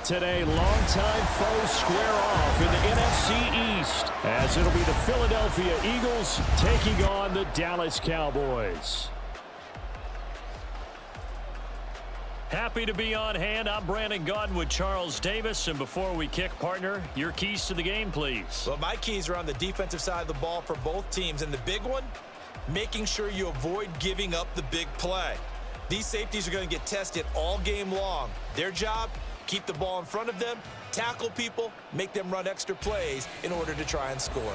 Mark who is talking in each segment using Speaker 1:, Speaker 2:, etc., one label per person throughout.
Speaker 1: today. Longtime foes square off in the NFC East, as it'll be the Philadelphia Eagles taking on the Dallas Cowboys. Happy to be on hand. I'm Brandon Gaudin with Charles Davis. And before we kick, partner, your keys to the game, please.
Speaker 2: Well, my keys are on the defensive side of the ball for both teams. And the big one, making sure you avoid giving up the big play. These safeties are going to get tested all game long. Their job, keep the ball in front of them, tackle people, make them run extra plays in order to try and score.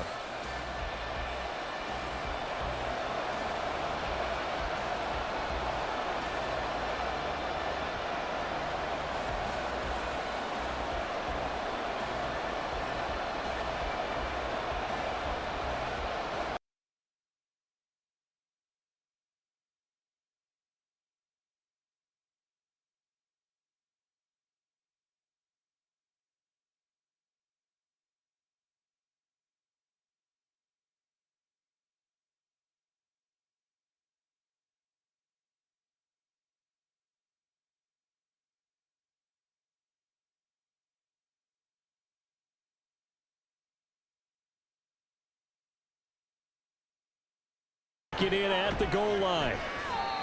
Speaker 1: Get in at the goal line.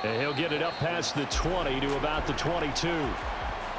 Speaker 1: And he'll get it up past the 20 to about the 22.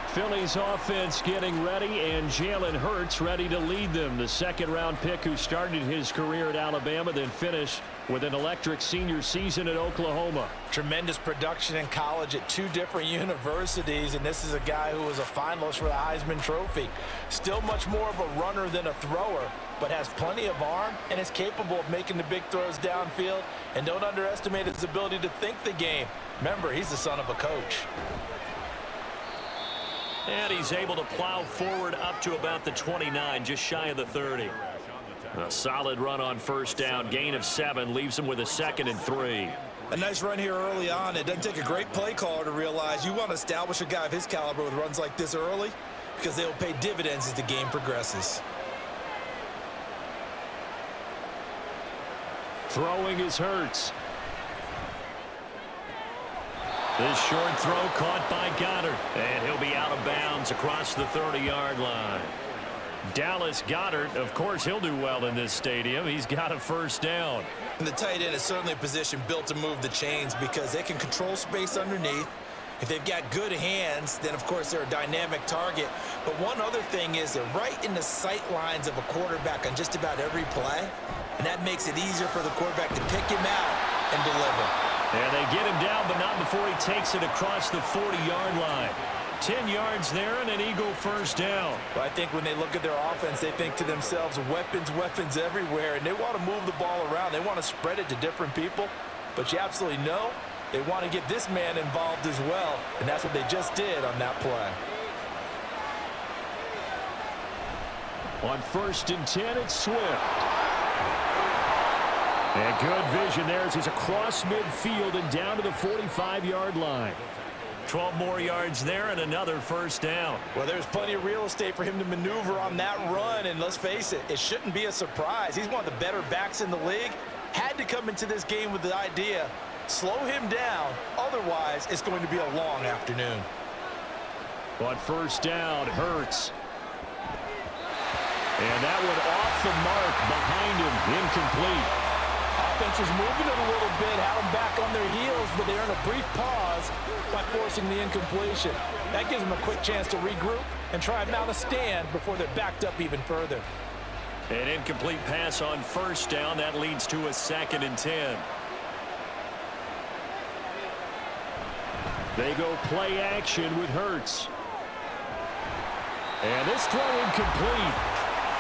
Speaker 1: Philly's offense getting ready, and Jalen Hurts ready to lead them. The second-round pick who started his career at Alabama, then finished with an electric senior season at Oklahoma.
Speaker 2: Tremendous production in college at two different universities, and this is a guy who was a finalist for the Heisman Trophy. Still much more of a runner than a thrower, but has plenty of arm and is capable of making the big throws downfield. And don't underestimate his ability to think the game. Remember, he's the son of a coach.
Speaker 1: And he's able to plow forward up to about the 29, just shy of the 30. A solid run on first down, gain of 7, leaves him with a 2nd and 3.
Speaker 2: A nice run here early on. It doesn't take a great play caller to realize you want to establish a guy of his caliber with runs like this early, because they will pay dividends as the game progresses.
Speaker 1: Throwing is Hurts. This short throw caught by Goddard, and he'll be out of bounds across the 30-yard line. Dallas Goddard, of course, he'll do well in this stadium. He's got a first down.
Speaker 2: And the tight end is certainly a position built to move the chains because they can control space underneath. If they've got good hands, then, of course, they're a dynamic target. But one other thing is they're right in the sight lines of a quarterback on just about every play, and that makes it easier for the quarterback to pick him out and deliver.
Speaker 1: And they get him down, but not before he takes it across the 40-yard line. 10 yards there and an Eagle first down.
Speaker 2: Well, I think when they look at their offense, they think to themselves, weapons everywhere, and they want to move the ball around. They want to spread it to different people, but you absolutely know they want to get this man involved as well, and that's what they just did on that play.
Speaker 1: On 1st and 10, it's Swift. And good vision there as he's across midfield and down to the 45-yard line. 12 more yards there and another first down.
Speaker 2: Well, there's plenty of real estate for him to maneuver on that run, and let's face it, it shouldn't be a surprise. He's one of the better backs in the league. Had to come into this game with the idea, slow him down, otherwise it's going to be a long afternoon.
Speaker 1: On first down, Hurts. And that one off the mark behind him, incomplete.
Speaker 2: Offense is moving it a little bit, had them back on their heels, but they earn a brief pause by forcing the incompletion. That gives them a quick chance to regroup and try and mount a stand before they're backed up even further.
Speaker 1: An incomplete pass on first down. That leads to a 2nd and 10. They go play action with Hurts. And this throw incomplete.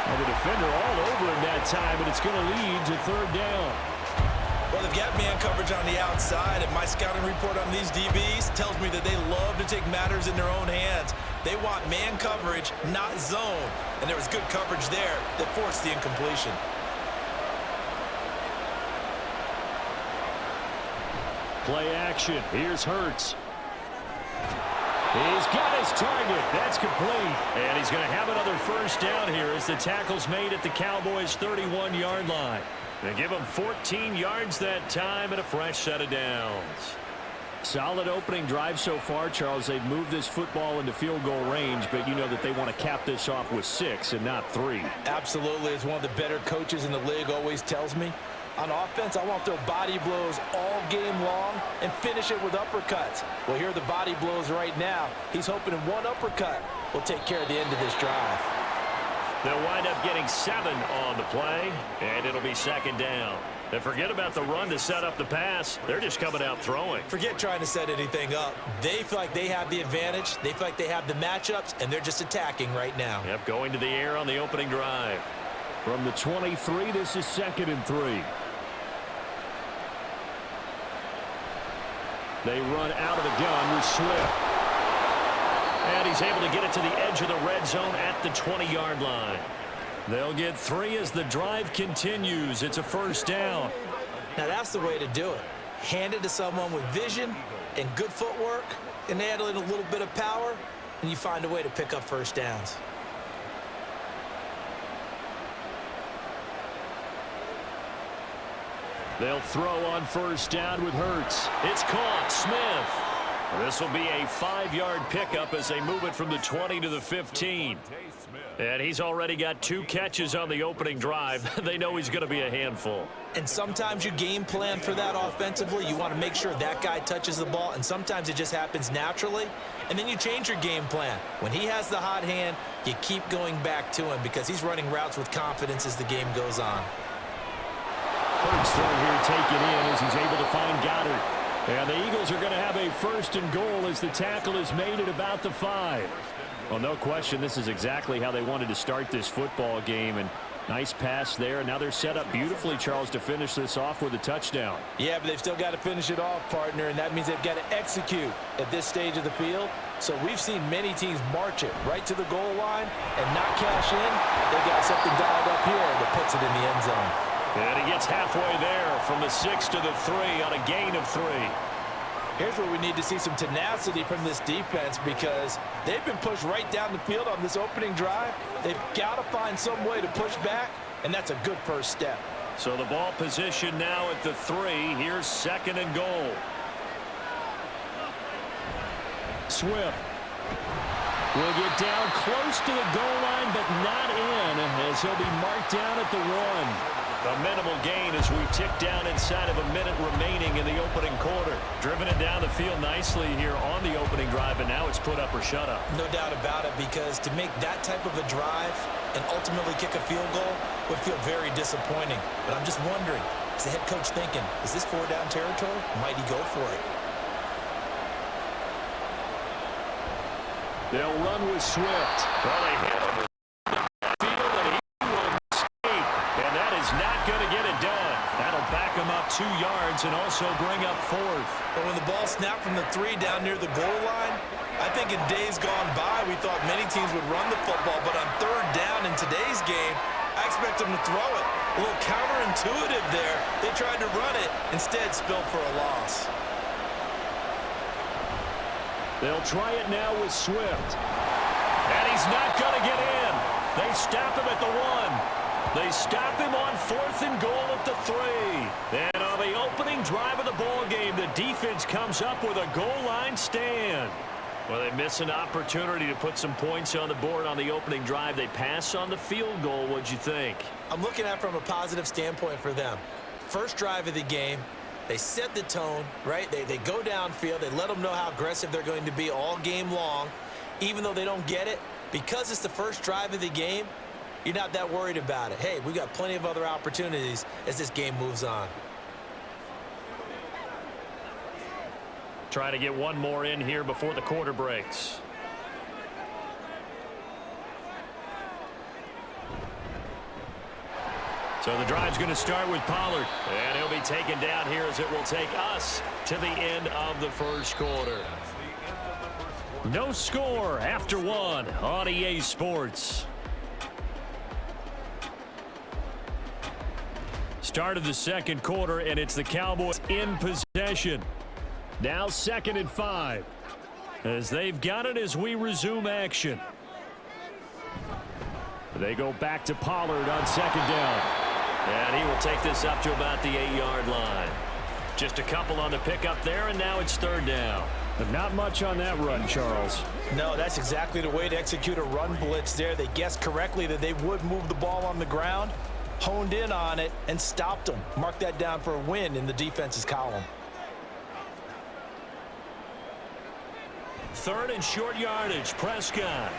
Speaker 1: And the defender all over him that time, and it's going to lead to 3rd down.
Speaker 2: Well, they've got man coverage on the outside, and my scouting report on these DBs tells me that they love to take matters in their own hands. They want man coverage, not zone. And there was good coverage there that forced the incompletion.
Speaker 1: Play action. Here's Hurts. He's got his target. That's complete. And he's going to have another first down here as the tackle's made at the Cowboys' 31-yard line. They give him 14 yards that time and a fresh set of downs. Solid opening drive so far, Charles. They've moved this football into field goal range, but you know that they want to cap this off with 6 and not 3.
Speaker 2: Absolutely. As one of the better coaches in the league always tells me, on offense, I want to throw body blows all game long and finish it with uppercuts. Well, here are the body blows right now. He's hoping in one uppercut will take care of the end of this drive.
Speaker 1: They'll wind up getting 7 on the play, and it'll be 2nd down. And forget about the run to set up the pass. They're just coming out throwing.
Speaker 2: Forget trying to set anything up. They feel like they have the advantage. They feel like they have the matchups, and they're just attacking right now.
Speaker 1: Yep, going to the air on the opening drive. From the 23, this is 2nd and 3. They run out of the gun with Swift. And he's able to get it to the edge of the red zone at the 20-yard line. They'll get 3 as the drive continues. It's a 1st down.
Speaker 2: Now that's the way to do it. Hand it to someone with vision and good footwork, and add in a little bit of power, and you find a way to pick up 1st downs.
Speaker 1: They'll throw on 1st down with Hurts. It's caught. Smith. This will be a 5-yard pickup as they move it from the 20 to the 15. And he's already got 2 catches on the opening drive. They know he's going to be a handful.
Speaker 2: And sometimes you game plan for that offensively. You want to make sure that guy touches the ball, and sometimes it just happens naturally. And then you change your game plan. When he has the hot hand, you keep going back to him because he's running routes with confidence as the game goes on.
Speaker 1: Hurts throw here taken in as he's able to find Goddard. And the Eagles are going to have a 1st and goal as the tackle is made at about the 5. Well, no question, this is exactly how they wanted to start this football game. And nice pass there. Now they're set up beautifully, Charles, to finish this off with a touchdown.
Speaker 2: Yeah, but they've still got to finish it off, partner, and that means they've got to execute at this stage of the field. So we've seen many teams march it right to the goal line and not cash in. They got something dialed up here that puts it in the end zone.
Speaker 1: And he gets halfway there from the 6 to the 3 on a gain of 3.
Speaker 2: Here's where we need to see some tenacity from this defense because they've been pushed right down the field on this opening drive. They've got to find some way to push back, and that's a good 1st step.
Speaker 1: So the ball position now at the 3. Here's 2nd and goal. Swift will get down close to the goal line, but not in, as he'll be marked down at the 1. A minimal gain as we tick down inside of a minute remaining in the opening quarter. Driven it down the field nicely here on the opening drive, and now it's put up or shut up.
Speaker 2: No doubt about it, because to make that type of a drive and ultimately kick a field goal would feel very disappointing. But I'm just wondering, is the head coach thinking, is this 4-down territory? Might he go for it?
Speaker 1: They'll run with Swift. Well, they hit him. Back him up 2 yards and also bring up 4th.
Speaker 2: But when the ball snapped from the 3 down near the goal line, I think in days gone by, we thought many teams would run the football, but on 3rd down in today's game, I expect them to throw it. A little counterintuitive there. They tried to run it, instead spilled for a loss.
Speaker 1: They'll try it now with Swift. And he's not going to get in. They stop him at the 1. They stop him on 4th and goal at the 3. And on the opening drive of the ball game, the defense comes up with a goal line stand. Well, they miss an opportunity to put some points on the board on the opening drive. They pass on the field goal. What'd you think?
Speaker 2: I'm looking at it from a positive standpoint for them. 1st drive of the game, they set the tone, right? They go downfield. They let them know how aggressive they're going to be all game long. Even though they don't get it, because it's the 1st drive of the game, you're not that worried about it. Hey, we got plenty of other opportunities as this game moves on.
Speaker 1: Trying to get one more in here before the quarter breaks. So the drive's going to start with Pollard. And he'll be taken down here as it will take us to the end of the 1st quarter. No score after 1 on EA Sports. Start of the 2nd quarter, and it's the Cowboys in possession. Now 2nd and 5. As they've got it as we resume action. They go back to Pollard on 2nd down. And he will take this up to about the 8-yard line. Just a couple on the pickup there, and now it's third down.
Speaker 3: But not much on that run, Charles.
Speaker 2: No, that's exactly the way to execute a run blitz there. They guessed correctly that they would move the ball on the ground, honed in on it, and stopped them. Mark that down for a win in the defense's column.
Speaker 1: Third and short yardage, Prescott.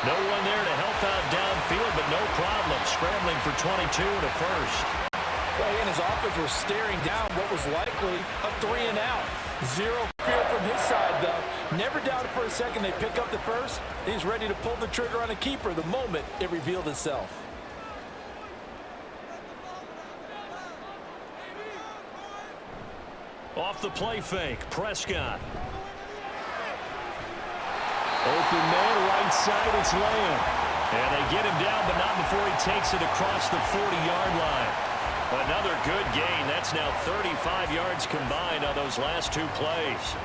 Speaker 1: No one there to help out downfield, but no problem. Scrambling for 22 and a first.
Speaker 2: Well, he and his offense were staring down what was likely a 3 and out. Zero fear from his side, though. Never doubted for a second they pick up the first. He's ready to pull the trigger on a keeper the moment it revealed itself.
Speaker 1: Off the play fake, Prescott.
Speaker 3: Open man, right side, it's Lamb.
Speaker 1: And they get him down, but not before he takes it across the 40-yard line. Another good gain. That's now 35 yards combined on those last two plays.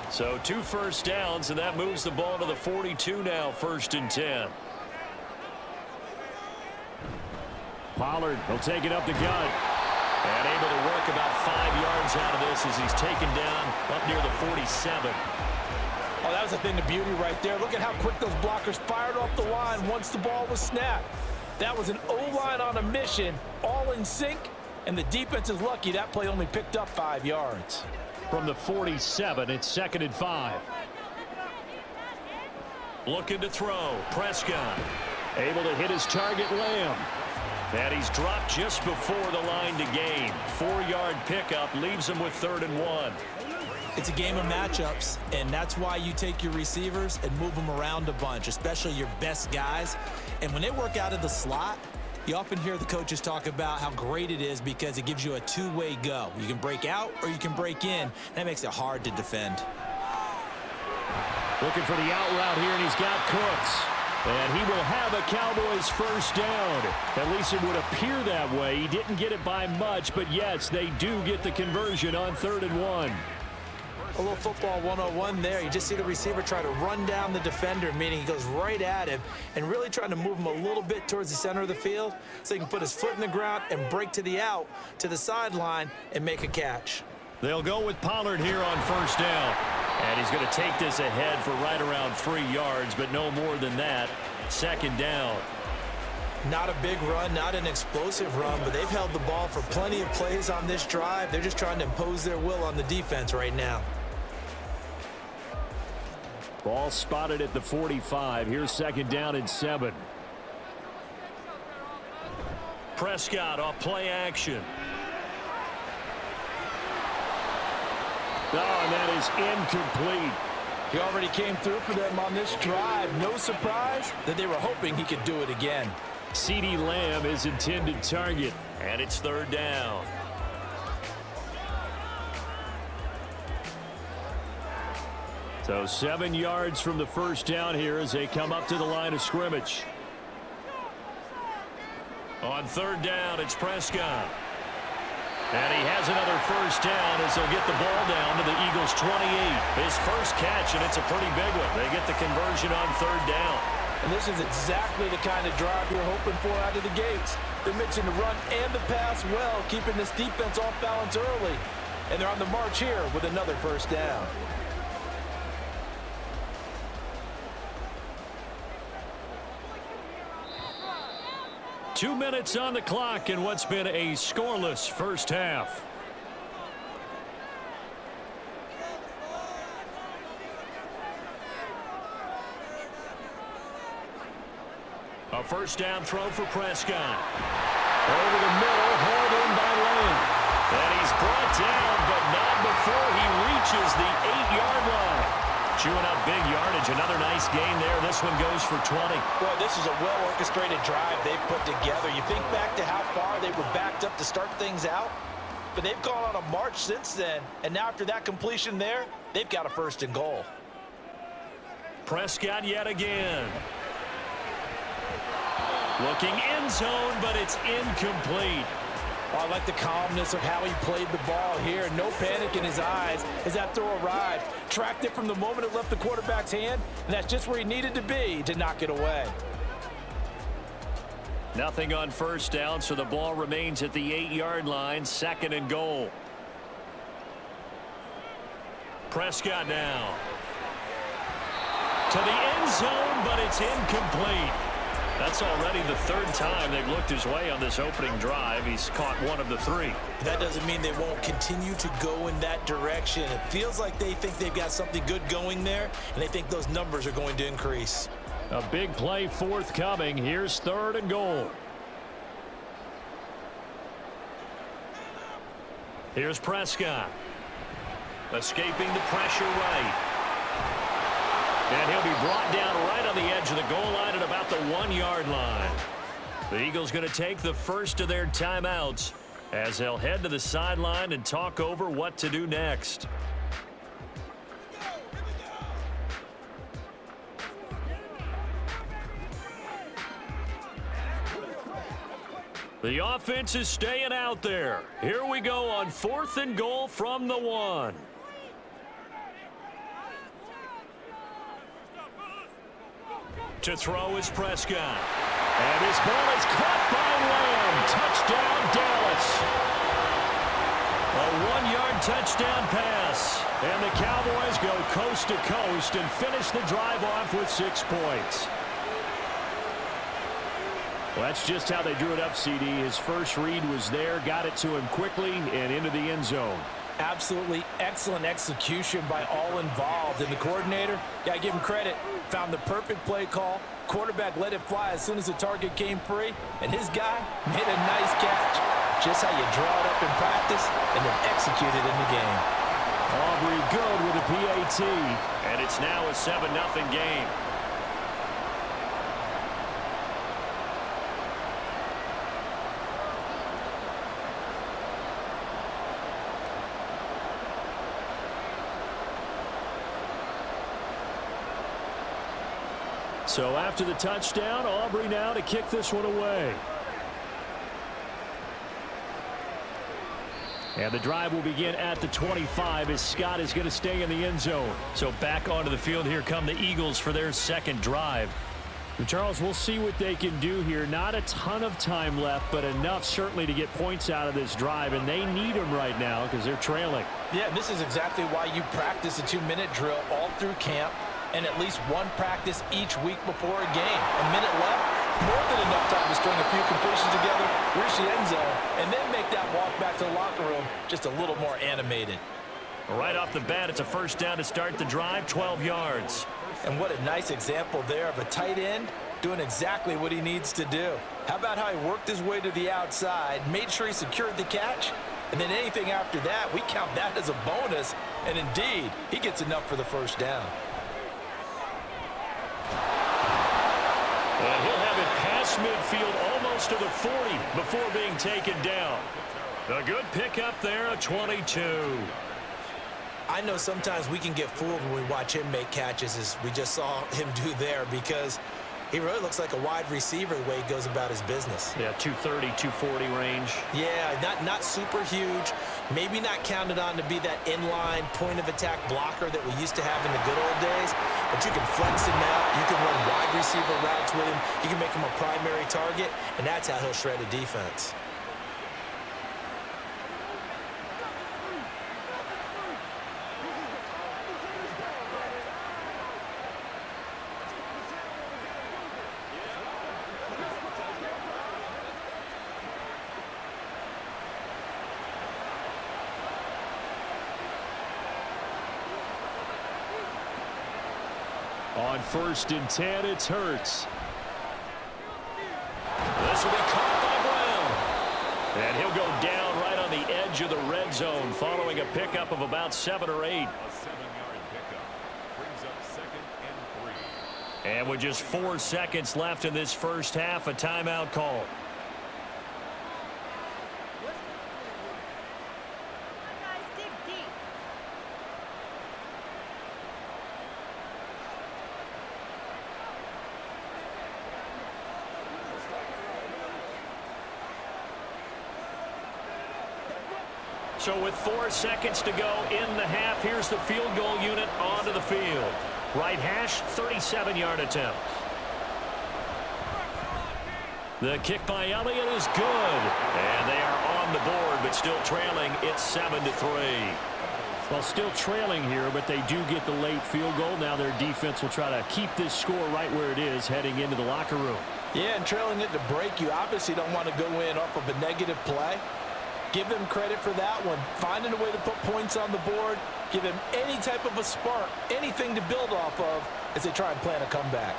Speaker 1: So 2 first downs, and that moves the ball to the 42 now, 1st and 10.
Speaker 3: Pollard, he'll take it up the gut.
Speaker 1: And able to work about 5 yards out of this as he's taken down up near the 47.
Speaker 2: Oh, that was a thing of beauty right there. Look at how quick those blockers fired off the line once the ball was snapped. That was an O-line on a mission, all in sync, and the defense is lucky that play only picked up 5 yards.
Speaker 1: From the 47, it's 2nd and 5. Looking to throw, Prescott.
Speaker 3: Able to hit his target, Lamb.
Speaker 1: And he's dropped just before the line to gain. 4-yard pickup leaves him with 3rd and 1.
Speaker 2: It's a game of matchups, and that's why you take your receivers and move them around a bunch, especially your best guys. And when they work out of the slot, you often hear the coaches talk about how great it is because it gives you a two-way go. You can break out or you can break in. That makes it hard to defend.
Speaker 3: Looking for the out route here, and he's got Cooks. And he will have a Cowboys first down. At least it would appear that way. He didn't get it by much, but yes, they do get the conversion on 3rd and 1.
Speaker 2: A little football 101 there. You just see the receiver try to run down the defender, meaning he goes right at him and really trying to move him a little bit towards the center of the field so he can put his foot in the ground and break to the out, to the sideline, and make a catch.
Speaker 1: They'll go with Pollard here on 1st down. And he's going to take this ahead for right around 3 yards, but no more than that. 2nd down.
Speaker 2: Not a big run, not an explosive run, but they've held the ball for plenty of plays on this drive. They're just trying to impose their will on the defense right now.
Speaker 3: Ball spotted at the 45. Here's 2nd down and 7.
Speaker 1: Prescott off play action.
Speaker 3: Oh, and that is incomplete.
Speaker 2: He already came through for them on this drive. No surprise that they were hoping he could do it again.
Speaker 3: CeeDee Lamb is intended target.
Speaker 1: And it's 3rd down.
Speaker 3: So 7 yards from the first down here as they come up to the line of scrimmage.
Speaker 1: On 3rd down, it's Prescott. And he has another first down as they'll get the ball down to the Eagles' 28. His first catch, and it's a pretty big one. They get the conversion on 3rd down.
Speaker 2: And this is exactly the kind of drive you're hoping for out of the gates. They're mixing the run and the pass well, keeping this defense off balance early. And they're on the march here with another first down.
Speaker 1: Two minutes on the clock in what's been a scoreless first half. A first down throw for Prescott.
Speaker 3: Over the middle, hauled in by Lamb.
Speaker 1: And he's brought down, but not before he reaches the 8-yard line. Chewing up big yardage. Another nice gain there. This one goes for 20.
Speaker 2: Boy, this is a well-orchestrated drive they've put together. You think back to how far they were backed up to start things out, but they've gone on a march since then. And now after that completion there, they've got a 1st and goal.
Speaker 1: Prescott yet again. Looking end zone, but it's incomplete.
Speaker 2: Oh, I like the calmness of how he played the ball here. No panic in his eyes as that throw arrived. Tracked it from the moment it left the quarterback's hand, and that's just where he needed to be to knock it away.
Speaker 3: Nothing on first down, so the ball remains at the 8-yard line, 2nd and goal. Prescott now. To the end zone, but it's incomplete. That's already the 3rd time they've looked his way on this opening drive. He's caught 1 of the 3.
Speaker 2: That doesn't mean they won't continue to go in that direction. It feels like they think they've got something good going there, and they think those numbers are going to increase.
Speaker 1: A big play forthcoming. Here's 3rd and goal.
Speaker 3: Here's Prescott. Escaping the pressure right. And he'll be brought down right on the edge of the goal line at about the 1-yard line. The Eagles going to take the first of their timeouts as they'll head to the sideline and talk over what to do next. The offense is staying out there. Here we go on 4th and goal from the 1. To throw is Prescott. And this ball is caught by Lamb. Touchdown, Dallas. A 1-yard touchdown pass. And the Cowboys go coast to coast and finish the drive off with 6 points.
Speaker 1: Well, that's just how they drew it up, CD. His first read was there, got it to him quickly, and into the end zone.
Speaker 2: Absolutely excellent execution by all involved. And the coordinator, got to give him credit, found the perfect play call. Quarterback let it fly as soon as the target came free, and his guy made a nice catch. Just how you draw it up in practice and then execute it in the game.
Speaker 1: Aubrey good with a PAT.
Speaker 3: And it's now a 7-0 game.
Speaker 1: So after the touchdown, Aubrey now to kick this one away. And the drive will begin at the 25 as Scott is going to stay in the end zone.
Speaker 3: So back onto the field, here come the Eagles for their 2nd drive.
Speaker 1: And Charles, we'll see what they can do here. Not a ton of time left, but enough certainly to get points out of this drive, and they need them right now because they're trailing.
Speaker 2: Yeah, and this is exactly why you practice a 2-minute drill all through camp, and at least one practice each week before a game. A minute left, more than enough time to string a few completions together, reach the end zone, and then make that walk back to the locker room just a little more animated.
Speaker 3: Right off the bat, it's a first down to start the drive, 12 yards.
Speaker 2: And what a nice example there of a tight end doing exactly what he needs to do. How about how he worked his way to the outside, made sure he secured the catch, and then anything after that, we count that as a bonus, and indeed, he gets enough for the first down.
Speaker 3: And he'll have it past midfield almost to the 40 before being taken down. A good pickup there, a 22.
Speaker 2: I know sometimes we can get fooled when we watch him make catches, as we just saw him do there, because he really looks like a wide receiver the way he goes about his business.
Speaker 3: Yeah, 230, 240 range.
Speaker 2: Yeah, not super huge. Maybe not counted on to be that inline point-of-attack blocker that we used to have in the good old days. But you can flex him out. You can run wide receiver routes with him. You can make him a primary target, and that's how he'll shred a defense.
Speaker 1: On 1st and 10, it's Hurts.
Speaker 3: This will be caught by Brown. And he'll go down right on the edge of the red zone following a pickup of about 7 or 8.
Speaker 4: A 7-yard pickup brings up 2nd and 3.
Speaker 3: And with just 4 seconds left in this first half, a timeout call. So with 4 seconds to go in the half, here's the field goal unit onto the field. Right hash, 37-yard attempt. The kick by Elliott is good. And they are on the board, but still trailing. It's 7-3. Well, still trailing here, but they do get the late field goal. Now their defense will try to keep this score right where it is heading into the locker room.
Speaker 2: Yeah, and trailing it to break, you obviously don't want to go in off of a negative play. Give them credit for that one. Finding a way to put points on the board. Give them any type of a spark, anything to build off of as they try and plan a comeback.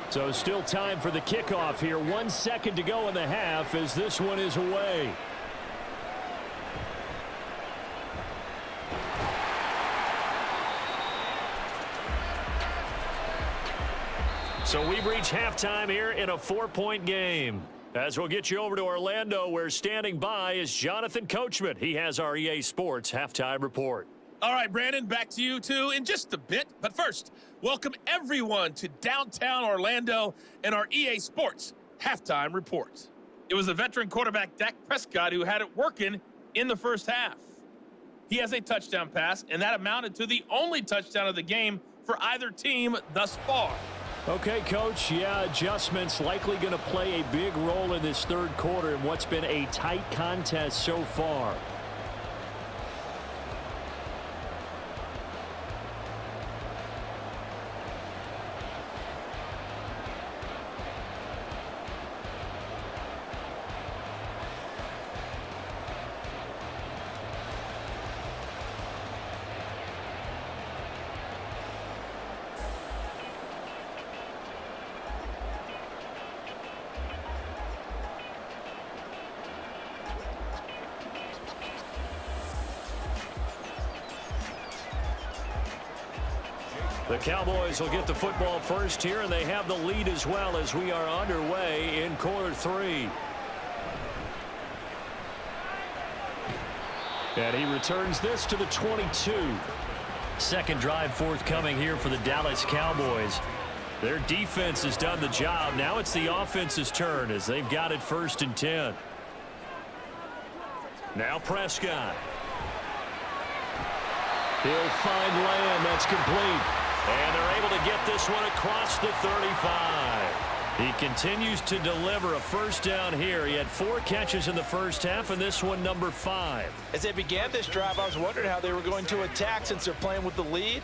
Speaker 3: So still time for the kickoff here. 1 second to go in the half as this one is away. So we've reached halftime here in a 4-point game. As we'll get you over to Orlando, where standing by is Jonathan Coachman. He has our EA Sports halftime report.
Speaker 5: All right, Brandon, back to you two in just a bit. But first, welcome everyone to downtown Orlando and our EA Sports halftime report. It was the veteran quarterback Dak Prescott who had it working in the first half. He has a touchdown pass, and that amounted to the only touchdown of the game for either team thus far.
Speaker 3: Okay, Coach, yeah, adjustments likely going to play a big role in this third quarter in what's been a tight contest so far. The Cowboys will get the football first here, and they have the lead as well as we are underway in quarter 3. And he returns this to the 22. Second drive forthcoming here for the Dallas Cowboys. Their defense has done the job. Now it's the offense's turn as they've got it 1st and 10. Now Prescott. He'll find Lamb. That's complete. And they're able to get this one across the 35. He continues to deliver a first down here. He had 4 catches in the first half, and this one number 5.
Speaker 2: As they began this drive, I was wondering how they were going to attack since they're playing with the lead.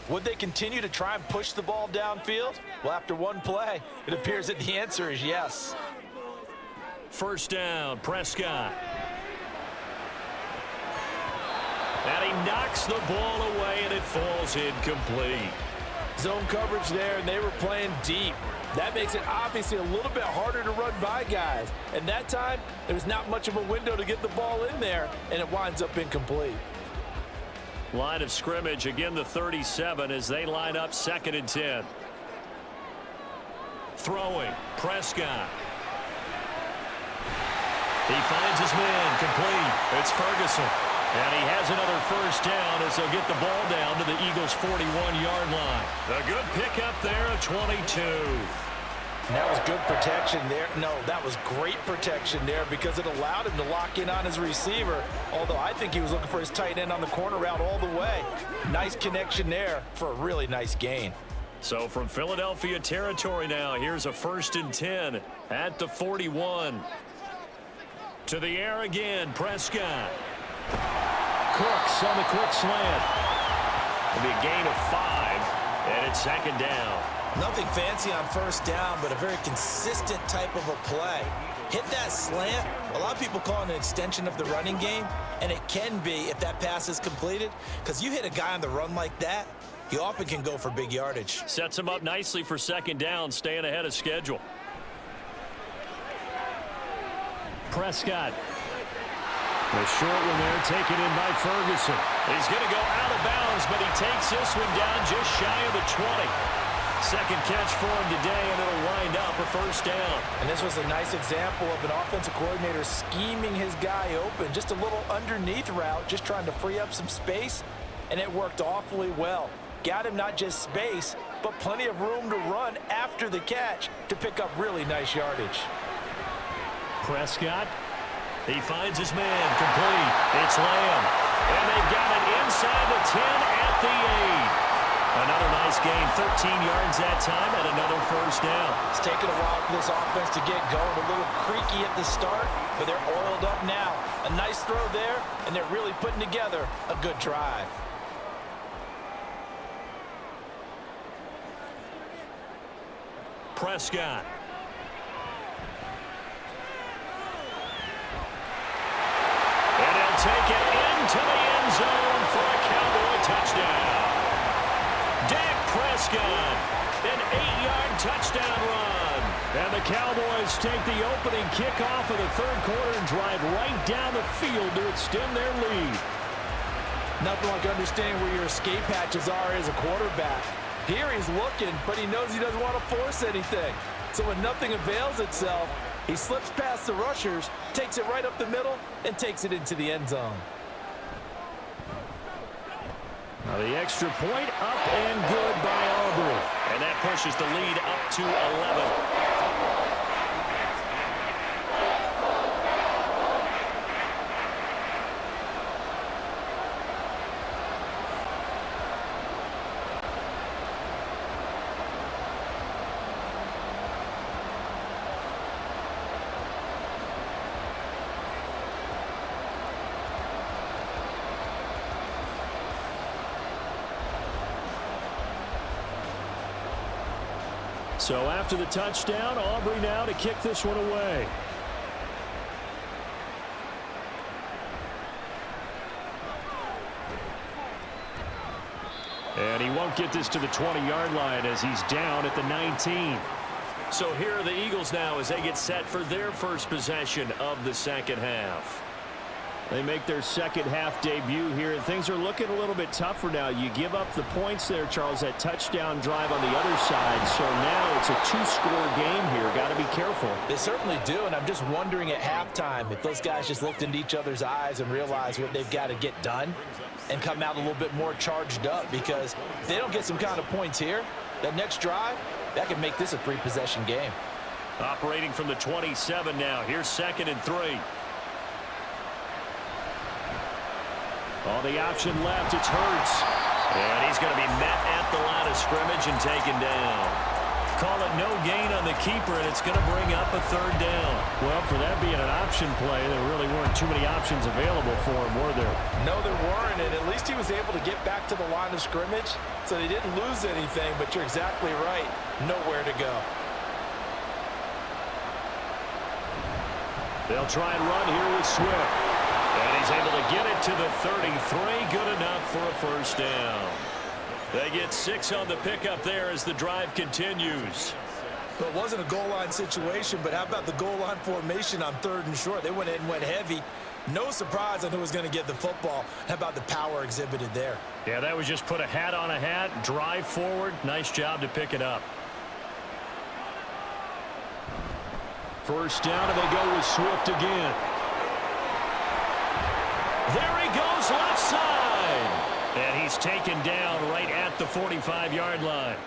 Speaker 2: Would they continue to try and push the ball downfield? Well, after one play, it appears that the answer is yes.
Speaker 3: First down, Prescott. And he knocks the ball away, and it falls incomplete.
Speaker 2: Zone coverage there, and they were playing deep. That makes it obviously a little bit harder to run by guys. And that time, there's not much of a window to get the ball in there, and it winds up incomplete.
Speaker 3: Line of scrimmage, again the 37 as they line up 2nd and 10. Throwing, Prescott. He finds his man, complete. It's Ferguson. And he has another first down as they'll get the ball down to the Eagles' 41-yard line. A good pickup there at 22.
Speaker 2: And that was good protection there. No, that was great protection there because it allowed him to lock in on his receiver, although I think he was looking for his tight end on the corner route all the way. Nice connection there for a really nice gain.
Speaker 3: So from Philadelphia territory now, here's a 1st and 10 at the 41. To the air again, Prescott. Cooks on the quick slant. It'll be a gain of 5, and it's 2nd down.
Speaker 2: Nothing fancy on first down, but a very consistent type of a play. Hit that slant. A lot of people call it an extension of the running game, and it can be if that pass is completed, because you hit a guy on the run like that, he often can go for big yardage.
Speaker 3: Sets him up nicely for 2nd down, staying ahead of schedule. Prescott. The short one there taken in by Ferguson. He's going to go out of bounds, but he takes this one down just shy of the 20. Second catch for him today, and it'll wind up a first down.
Speaker 2: And this was a nice example of an offensive coordinator scheming his guy open. Just a little underneath route, just trying to free up some space, and it worked awfully well. got him not just space, but plenty of room to run after the catch to pick up really nice yardage.
Speaker 3: Prescott, he finds his man, complete. It's Lamb, and they've got it inside the 10 at the 8. Another nice gain, 13 yards that time, and another first down.
Speaker 2: It's taken a while for this offense to get going. A little creaky at the start, but they're oiled up now. A nice throw there, and they're really putting together a good drive.
Speaker 3: Prescott. And he'll take it into the end zone for a Cowboy touchdown. Dak Prescott, an 8-yard touchdown run.
Speaker 1: And the Cowboys take the opening kickoff of the third quarter and drive right down the field to extend their lead.
Speaker 2: Nothing like understanding where your escape hatches are as a quarterback. Here he's looking, but he knows he doesn't want to force anything. So when nothing avails itself, he slips past the rushers, takes it right up the middle, and takes it into the end zone.
Speaker 1: Now the extra point up and good by Aubrey.
Speaker 3: And that pushes the lead up to 11.
Speaker 1: So after the touchdown, Aubrey now to kick this one away. And he won't get this to the 20-yard line as he's down at the 19.
Speaker 3: So here are the Eagles now as they get set for their first possession of the second half.
Speaker 1: They make their second half debut here, and things are looking a little bit tougher now. You give up the points there, Charles, that touchdown drive on the other side. So now it's a two-score game here. Got to be careful.
Speaker 2: They certainly do, and I'm just wondering at halftime if those guys just looked into each other's eyes and realized what they've got to get done and come out a little bit more charged up, because if they don't get some kind of points here, that next drive, that could make this a three-possession game.
Speaker 3: Operating from the 27 now. Here's 2nd and 3.
Speaker 1: On the option left, it's Hurts.
Speaker 3: And he's going to be met at the line of scrimmage and taken down. Call it no gain on the keeper, and it's going to bring up a 3rd down.
Speaker 1: Well, for that being an option play, there really weren't too many options available for him, were there?
Speaker 2: No, there weren't, and at least he was able to get back to the line of scrimmage, so they didn't lose anything, but you're exactly right. Nowhere to go.
Speaker 1: They'll try and run here with Swift.
Speaker 3: And he's able to get it to the 33. Good enough for a first down. They get 6 on the pickup there as the drive continues.
Speaker 2: Well, it wasn't a goal line situation, but how about the goal line formation on 3rd and short? They went in and went heavy. No surprise on who was going to get the football. How about the power exhibited there?
Speaker 3: Yeah, that was just put a hat on a hat, drive forward. Nice job to pick it up.
Speaker 1: First down, and they go with Swift again.
Speaker 3: There he goes left side. And he's taken down right at the 45-yard line.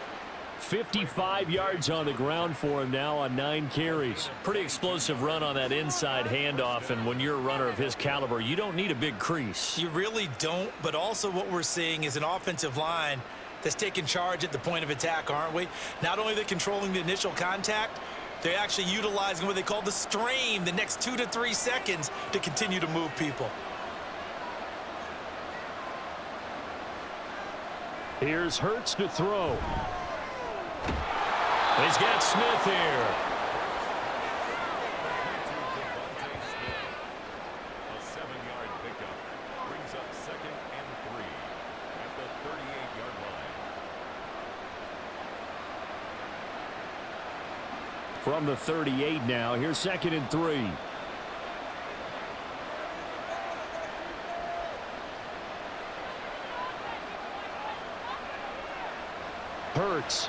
Speaker 1: 55 yards on the ground for him now on 9 carries.
Speaker 3: Pretty explosive run on that inside handoff, and when you're a runner of his caliber, you don't need a big crease.
Speaker 2: You really don't, but also what we're seeing is an offensive line that's taking charge at the point of attack, aren't we? Not only are they controlling the initial contact, they're actually utilizing what they call the strain, the next 2 to 3 seconds, to continue to move people.
Speaker 1: Here's Hurts to throw.
Speaker 3: He's got Smith here.
Speaker 4: A 7-yard pickup brings up 2nd and 3 at the 38-yard line.
Speaker 1: From the 38 now, here's 2nd and 3. Hurts.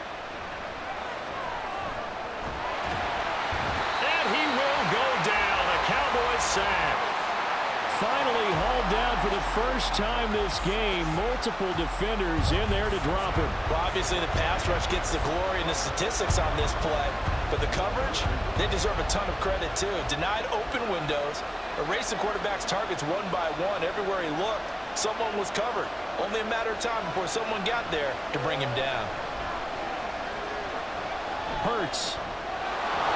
Speaker 3: And he will go down. A Cowboys sack.
Speaker 1: Finally hauled tackled down for the first time this game. Multiple defenders in there to drop him.
Speaker 2: Well, obviously the pass rush gets the glory and the statistics on this play. But the coverage, they deserve a ton of credit too. Denied open windows, erased the quarterback's targets one by one. Everywhere he looked, someone was covered. Only a matter of time before someone got there to bring him down.
Speaker 1: Hurts.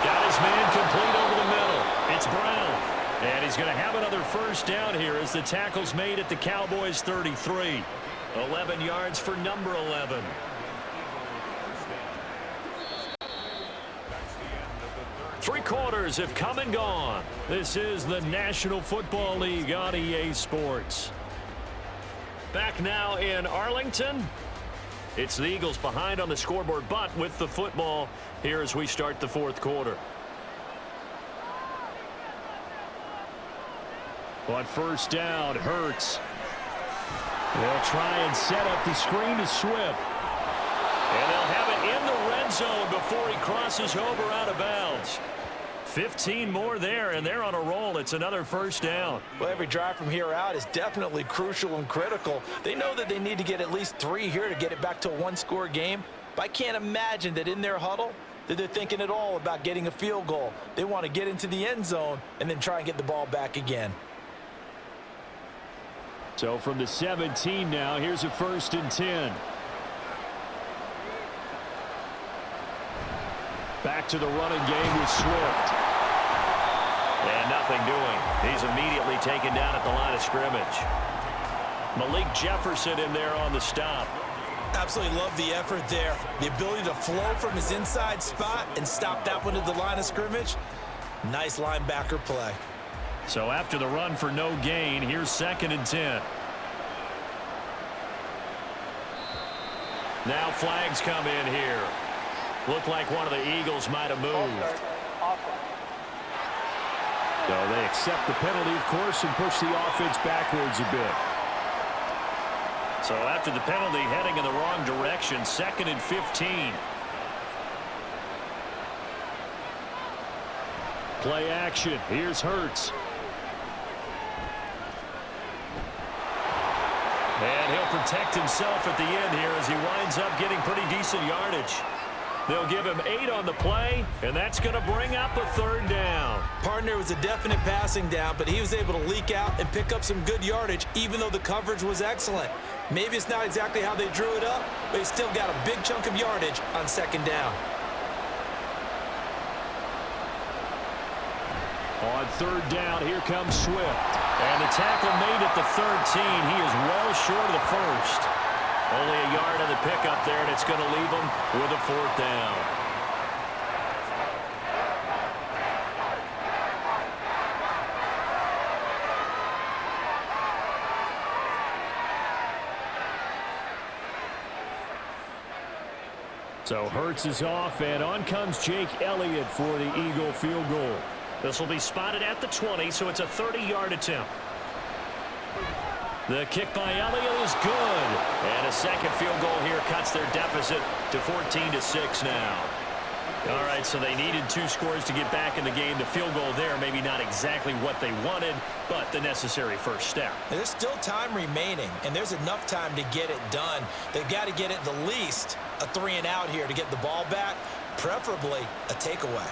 Speaker 1: Got his man complete over the middle. It's Brown. And he's going to have another first down here as the tackle's made at the Cowboys 33. 11 yards for number 11. Three quarters have come and gone. This is the National Football League on EA Sports. Back now in Arlington. It's the Eagles behind on the scoreboard, but with the football here as we start the fourth quarter. On first down, Hurts. They'll try and set up the screen to Swift. And they'll have it in the red zone before he crosses over out of bounds. 15 more there, and they're on a roll. It's another first down.
Speaker 2: Well, every drive from here out is definitely crucial and critical. They know that they need to get at least 3 here to get it back to a one-score game. But I can't imagine that in their huddle that they're thinking at all about getting a field goal. They want to get into the end zone and then try and get the ball back again.
Speaker 1: So from the 17 now, here's a 1st and 10. Back to the running game with Swift. And nothing doing. He's immediately taken down at the line of scrimmage. Malik Jefferson in there on the stop.
Speaker 2: Absolutely love the effort there. The ability to flow from his inside spot and stop that one at the line of scrimmage. Nice linebacker play.
Speaker 1: So after the run for no gain, here's 2nd and 10. Now flags come in here. Looked like one of the Eagles might have moved. So they accept the penalty, of course, and push the offense backwards a bit. So after the penalty, heading in the wrong direction, 2nd and 15. Play action. Here's Hurts. And he'll protect himself at the end here as he winds up getting pretty decent yardage. They'll give him 8 on the play, and that's going to bring up a 3rd down.
Speaker 2: Partner was a definite passing down, but he was able to leak out and pick up some good yardage, even though the coverage was excellent. Maybe it's not exactly how they drew it up, but he still got a big chunk of yardage on 2nd down.
Speaker 1: On 3rd down, here comes Swift. And the tackle made at the 13. He is well short of the 1st. Only a yard on the pickup there, and it's going to leave him with a 4th down. So Hurts is off, and on comes Jake Elliott for the Eagle field goal. This will be spotted at the 20, so it's a 30-yard attempt. The kick by Elliott is good. And a 2nd field goal here cuts their deficit to 14-6 now. All right, so they needed 2 scores to get back in the game. The field goal there, maybe not exactly what they wanted, but the necessary first step.
Speaker 2: There's still time remaining, and there's enough time to get it done. They've got to get at the least a 3 and out here to get the ball back, preferably a takeaway.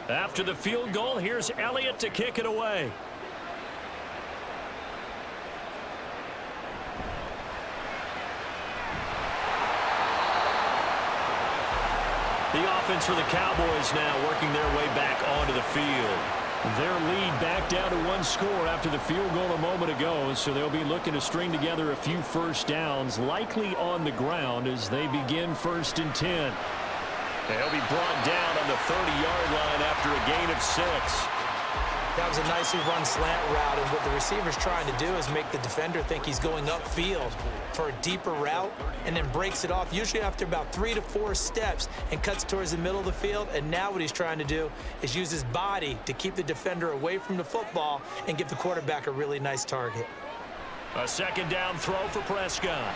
Speaker 1: After the field goal, here's Elliott to kick it away. The offense for the Cowboys now working their way back onto the field. Their lead back down to 1 score after the field goal a moment ago, so they'll be looking to string together a few first downs, likely on the ground as they begin 1st and 10. They'll be brought down on the 30-yard line after a gain of 6.
Speaker 2: That was a nicely run slant route, and what the receiver's trying to do is make the defender think he's going upfield for a deeper route and then breaks it off, usually after about 3 to 4 steps, and cuts towards the middle of the field. And now what he's trying to do is use his body to keep the defender away from the football and give the quarterback a really nice target.
Speaker 3: A second down throw for Prescott.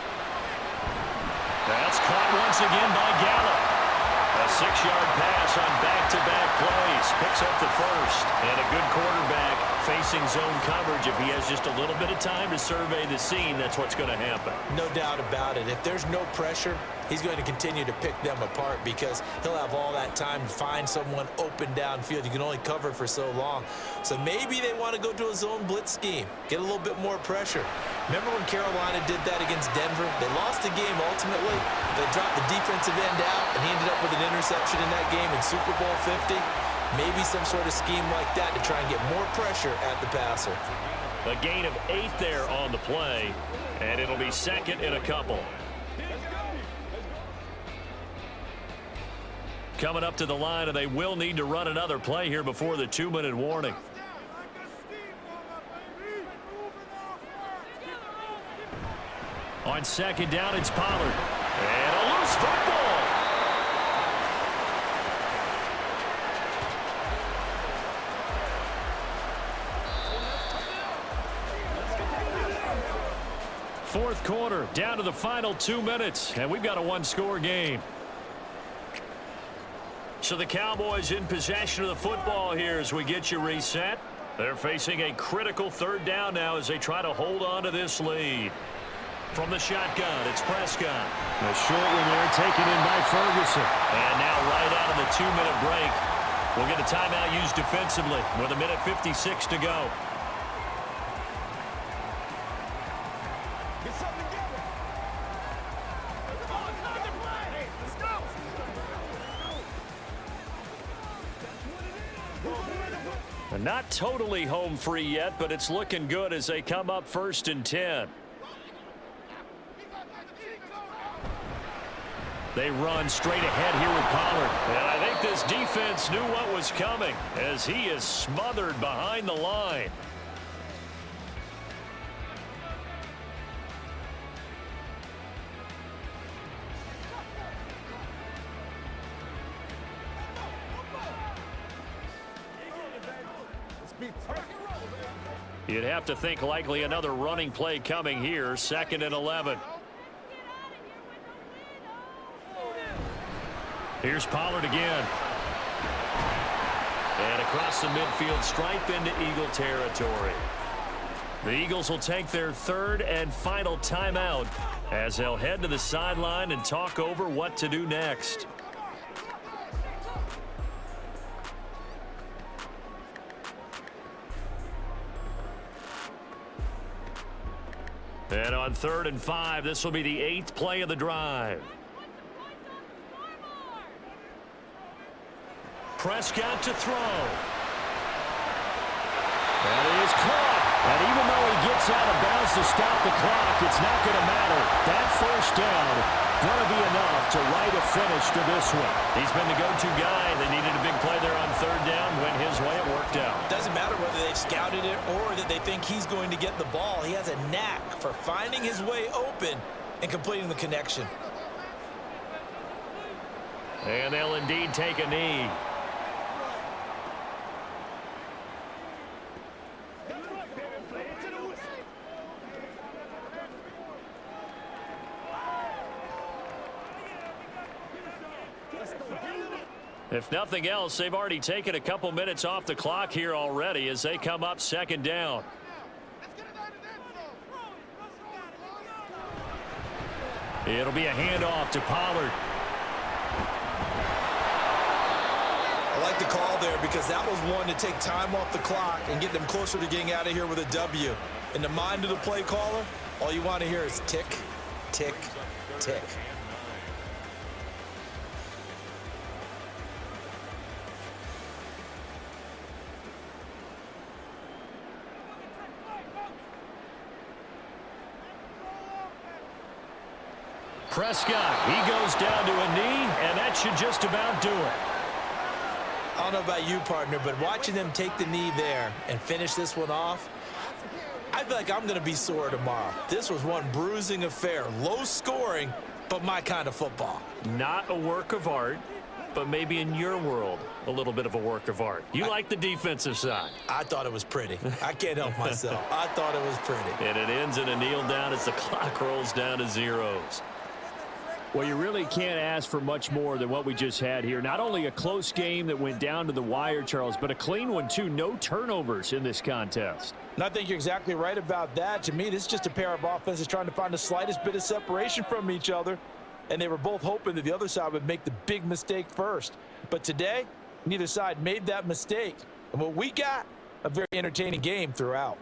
Speaker 3: That's caught once again by Gallup. A 6-yard pass on back-to-back plays. Picks up the first. And a good quarterback facing zone coverage. If he has just a little bit of time to survey the scene, that's what's going to happen.
Speaker 2: No doubt about it. If there's no pressure, he's going to continue to pick them apart because he'll have all that time to find someone open downfield. You can only cover for so long. So maybe they want to go to a zone blitz scheme, get a little bit more pressure. Remember when Carolina did that against Denver? They lost the game ultimately. They dropped the defensive end out, and he ended up with an interception in that game in Super Bowl 50. Maybe some sort of scheme like that to try and get more pressure at the passer.
Speaker 3: A gain of 8 there on the play, and it'll be second and a couple. Coming up to the line, and they will need to run another play here before the 2-minute warning. On second down, it's Pollard. And a loose football. Fourth quarter, down to the final 2 minutes, and we've got a one-score game. So the Cowboys in possession of the football here as we get you reset. They're facing a critical third down now as they try to hold on to this lead. From the shotgun, it's Prescott.
Speaker 1: A short one there taken in by Ferguson.
Speaker 3: And now right out of the 2-minute break, we'll get a timeout used defensively with 1:56 to go. Not totally home free yet, but it's looking good as they come up 1st and 10. They run straight ahead here with Pollard. And I think this defense knew what was coming as he is smothered behind the line. You'd have to think likely another running play coming here, 2nd and 11. Here's Pollard again. And across the midfield stripe into Eagle territory. The Eagles will take their 3rd and final timeout as they'll head to the sideline and talk over what to do next. And on 3rd and 5, this will be the 8th play of the drive. Prescott to throw.
Speaker 1: That is caught. And even though he gets out of bounds to stop the clock, it's not going to matter. That first down going to be enough to write a finish to this one.
Speaker 3: He's been the go-to guy. They needed a big play there on 3rd down. Went his way. It worked out.
Speaker 2: Doesn't matter whether they've scouted it or that they think he's going to get the ball. He has a knack for finding his way open and completing the connection.
Speaker 3: And they'll indeed take a knee. If nothing else, they've already taken a couple minutes off the clock here already as they come up 2nd down. It'll be a handoff to Pollard.
Speaker 2: I like the call there because that was one to take time off the clock and get them closer to getting out of here with a W. In the mind of the play caller, all you want to hear is tick, tick, tick.
Speaker 3: Prescott, he goes down to a knee, and that should just about do it.
Speaker 2: I don't know about you, partner, but watching them take the knee there and finish this one off, I feel like I'm going to be sore tomorrow. This was one bruising affair. Low scoring, but my kind of football.
Speaker 3: Not a work of art, but maybe in your world, a little bit of a work of art. You like the defensive side.
Speaker 2: I thought it was pretty. I can't help myself. I thought it was pretty.
Speaker 3: And it ends in a kneel down as the clock rolls down to zeros.
Speaker 1: Well, you really can't ask for much more than what we just had here. Not only a close game that went down to the wire, Charles, but a clean one, too. No turnovers in this contest.
Speaker 2: And I think you're exactly right about that. To me, this is just a pair of offenses trying to find the slightest bit of separation from each other. And they were both hoping that the other side would make the big mistake first. But today, neither side made that mistake. And what we got, a very entertaining game throughout.